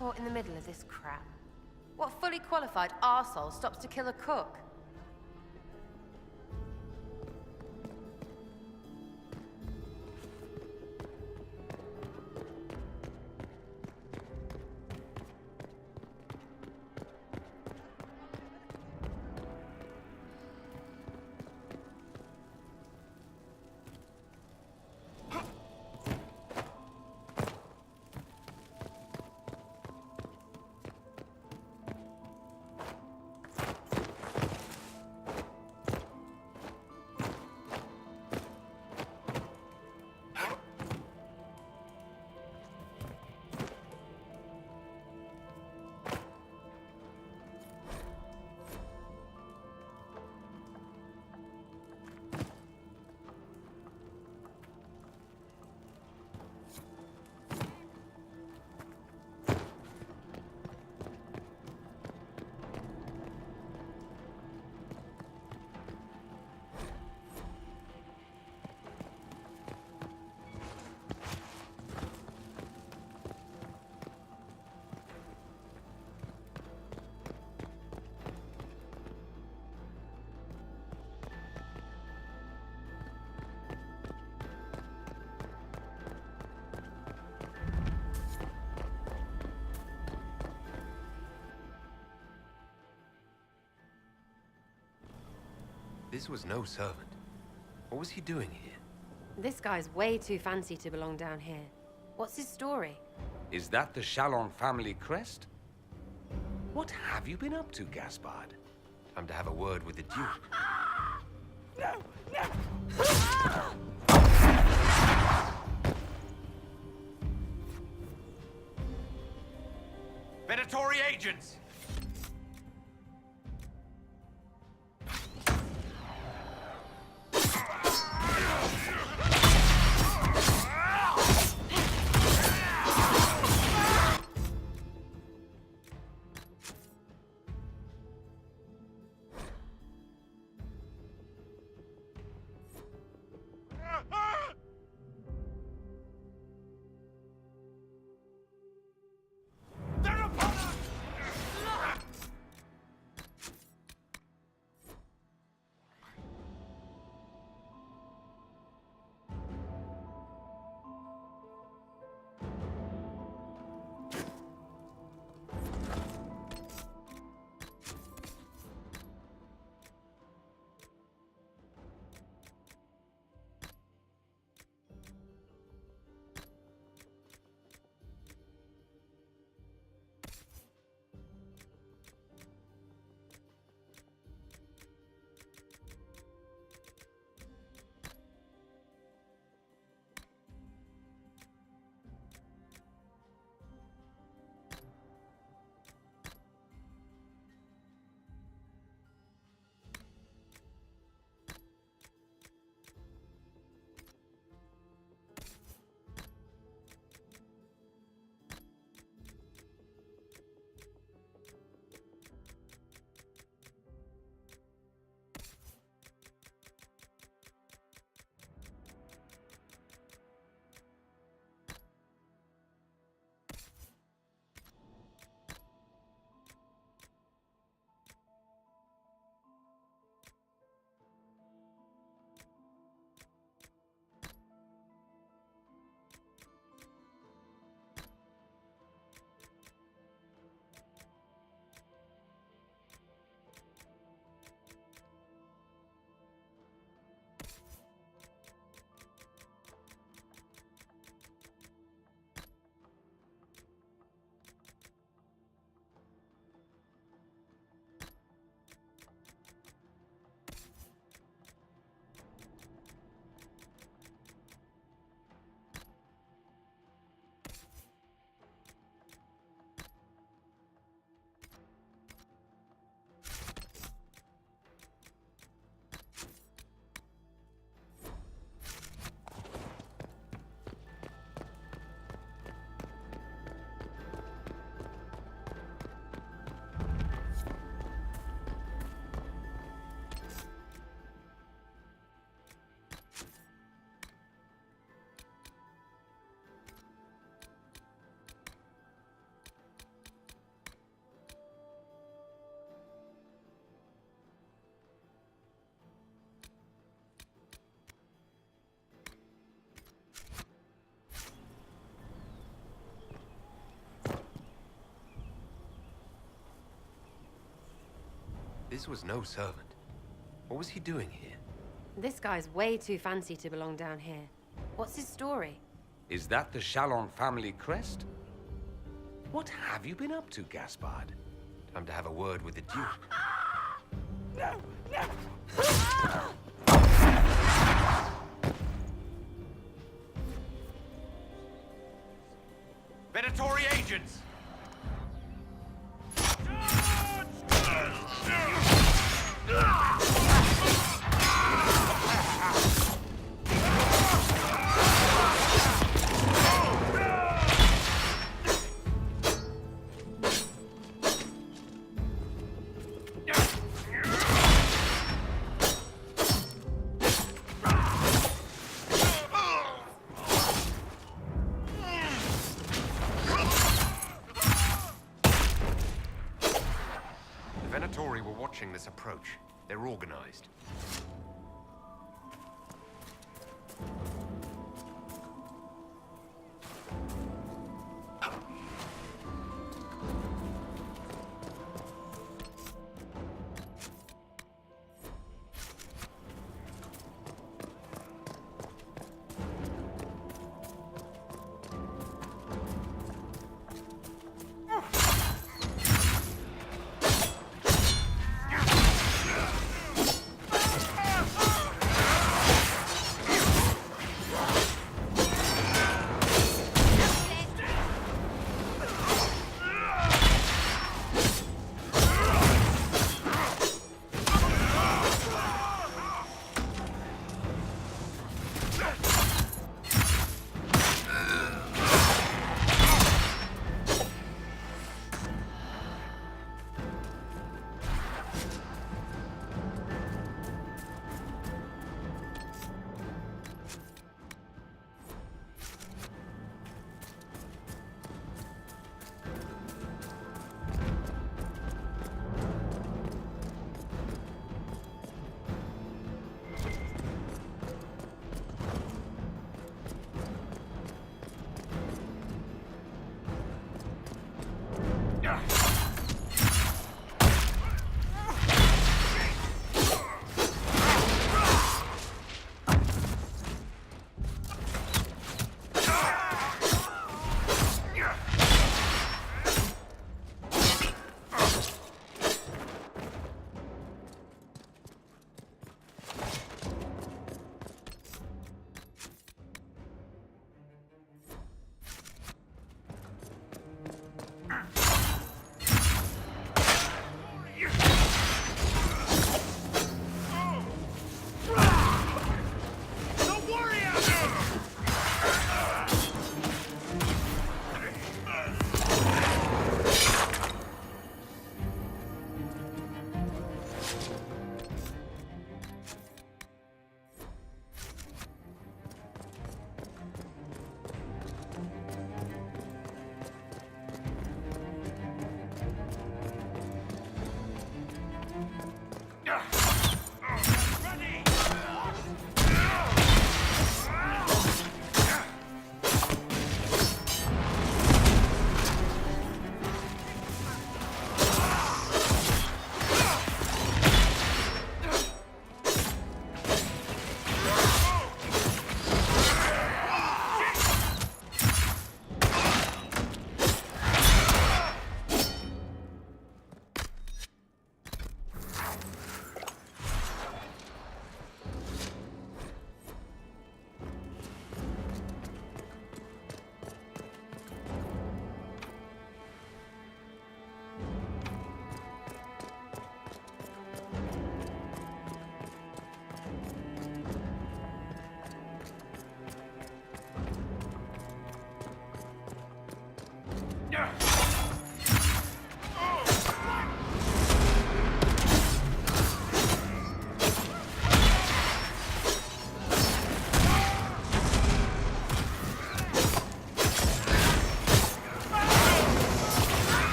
caught in the middle of this crap? What fully qualified arsehole stops to kill a cook? This was no servant. What was he doing here? This guy's way too fancy to belong down here. What's his story? Is that the Chalon family crest? What have you been up to, Gaspard? Time to have a word with the Duke. No! No! Predatory agents! This was no servant. What was he doing here? This guy's way too fancy to belong down here. What's his story? Is that the Chalon family crest? What have you been up to, Gaspard? Time to have a word with the Duke. Venatori agents! The Venatori were watching this approach. They're organized.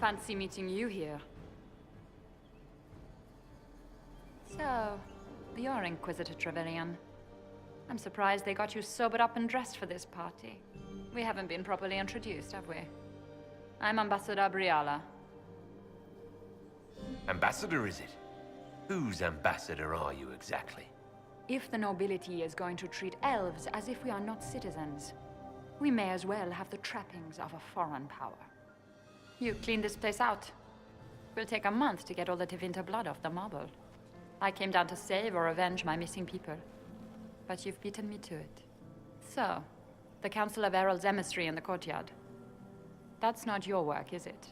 Fancy meeting you here. So, you're Inquisitor Trevelyan. I'm surprised they got you sobered up and dressed for this party. We haven't been properly introduced, have we? I'm Ambassador Briala. Ambassador, is it? Whose ambassador are you exactly? If the nobility is going to treat elves as if we are not citizens, we may as well have the trappings of a foreign power. You clean this place out. Will take a month to get all the Tevinter blood off the marble. I came down to save or avenge my missing people. But you've beaten me to it. So, the Council of Herald's emissary in the courtyard. That's not your work, is it?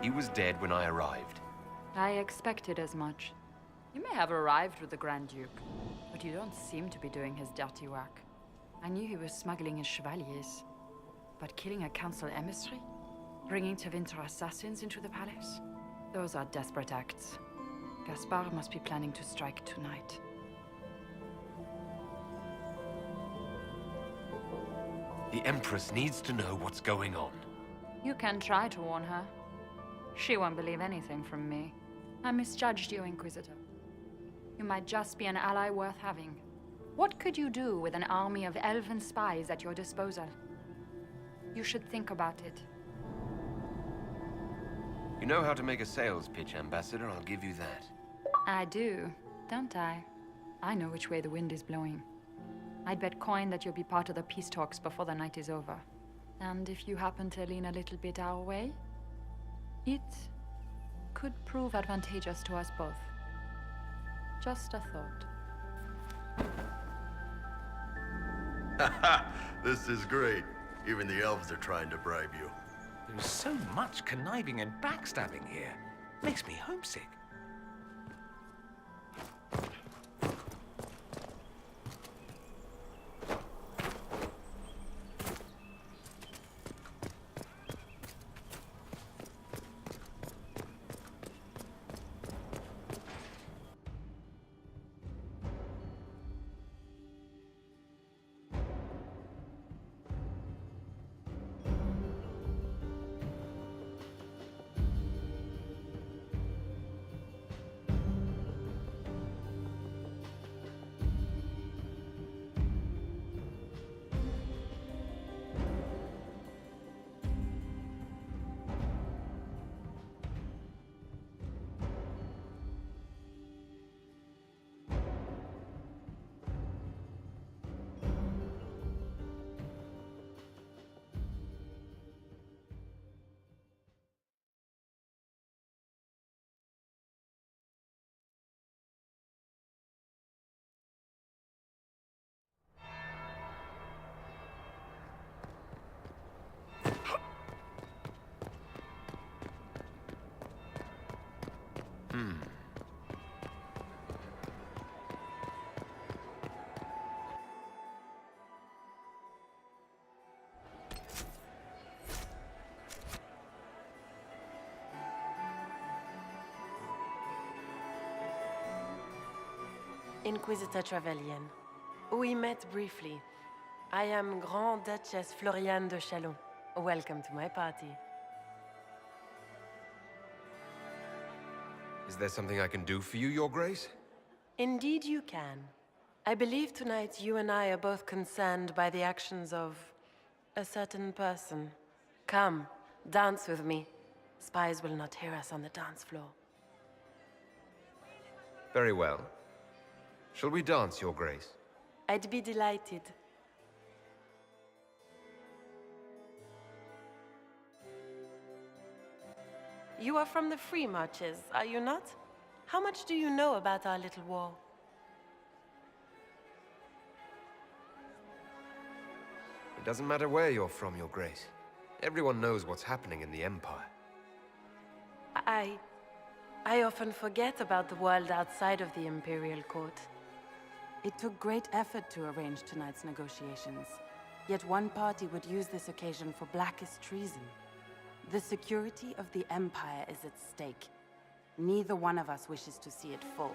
He was dead when I arrived. I expected as much. You may have arrived with the Grand Duke, but you don't seem to be doing his dirty work. I knew he was smuggling his chevaliers. But killing a council emissary? Bringing Tevinter assassins into the palace? Those are desperate acts. Gaspard must be planning to strike tonight. The Empress needs to know what's going on. You can try to warn her. She won't believe anything from me. I misjudged you, Inquisitor. You might just be an ally worth having. What could you do with an army of elven spies at your disposal? You should think about it. You know how to make a sales pitch, Ambassador, I'll give you that. I do, don't I? I know which way the wind is blowing. I'd bet coin that you'll be part of the peace talks before the night is over. And if you happen to lean a little bit our way, it could prove advantageous to us both. Just a thought. This is great. Even the elves are trying to bribe you. There's so much conniving and backstabbing here. Makes me homesick. Inquisitor Trevelyan. We met briefly. I am Grand Duchess Floriane de Chalon. Welcome to my party. Is there something I can do for you, Your Grace? Indeed you can. I believe tonight you and I are both concerned by the actions of a certain person. Come, dance with me. Spies will not hear us on the dance floor. Very well. Shall we dance, Your Grace? I'd be delighted. You are from the Free Marches, are you not? How much do you know about our little war? It doesn't matter where you're from, Your Grace. Everyone knows what's happening in the Empire. I often forget about the world outside of the Imperial Court. It took great effort to arrange tonight's negotiations. Yet one party would use this occasion for blackest treason. The security of the Empire is at stake. Neither one of us wishes to see it fall.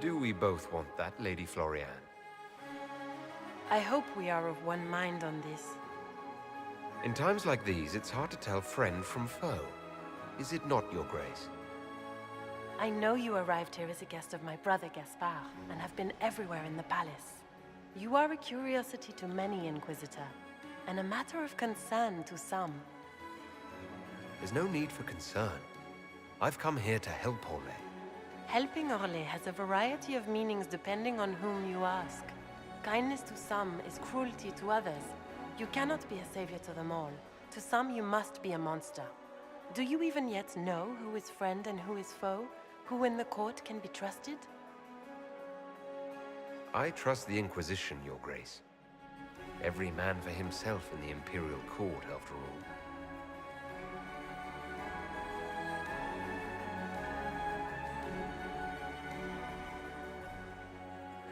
Do we both want that, Lady Florian? I hope we are of one mind on this. In times like these, it's hard to tell friend from foe. Is it not, Your Grace? I know you arrived here as a guest of my brother Gaspard, and have been everywhere in the palace. You are a curiosity to many, Inquisitor, and a matter of concern to some. There's no need for concern. I've come here to help Orlais. Helping Orlais has a variety of meanings depending on whom you ask. Kindness to some is cruelty to others. You cannot be a savior to them all. To some, you must be a monster. Do you even yet know who is friend and who is foe? Who in the court can be trusted? I trust the Inquisition, Your Grace. Every man for himself in the Imperial Court, after all.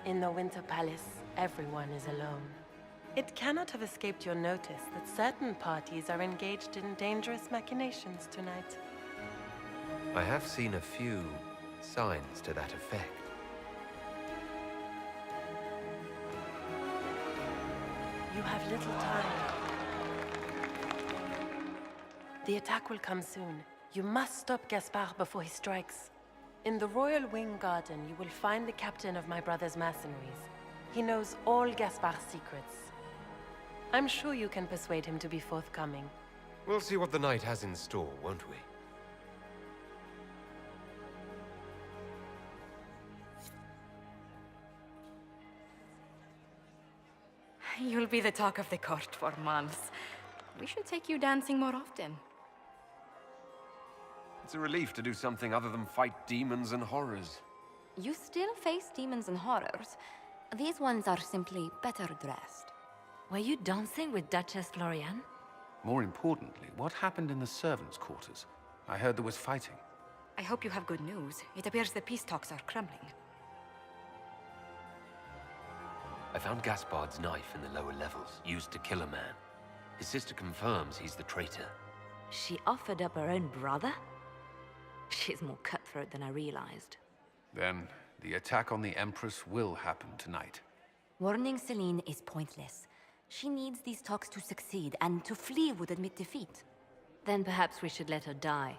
In the Winter Palace, everyone is alone. It cannot have escaped your notice that certain parties are engaged in dangerous machinations tonight. I have seen a few signs to that effect. You have little time. The attack will come soon. You must stop Gaspard before he strikes. In the Royal Wing Garden, you will find the captain of my brother's mercenaries. He knows all Gaspard's secrets. I'm sure you can persuade him to be forthcoming. We'll see what the night has in store, won't we? You'll be the talk of the court for months. We should take you dancing more often. It's a relief to do something other than fight demons and horrors. You still face demons and horrors. These ones are simply better dressed. Were you dancing with Duchess Florian? More importantly, what happened in the servants' quarters? I heard there was fighting. I hope you have good news. It appears the peace talks are crumbling. I found Gaspard's knife in the lower levels, used to kill a man. His sister confirms he's the traitor. She offered up her own brother? She's more cutthroat than I realized. Then, the attack on the Empress will happen tonight. Warning Celine is pointless. She needs these talks to succeed, and to flee would admit defeat. Then perhaps we should let her die.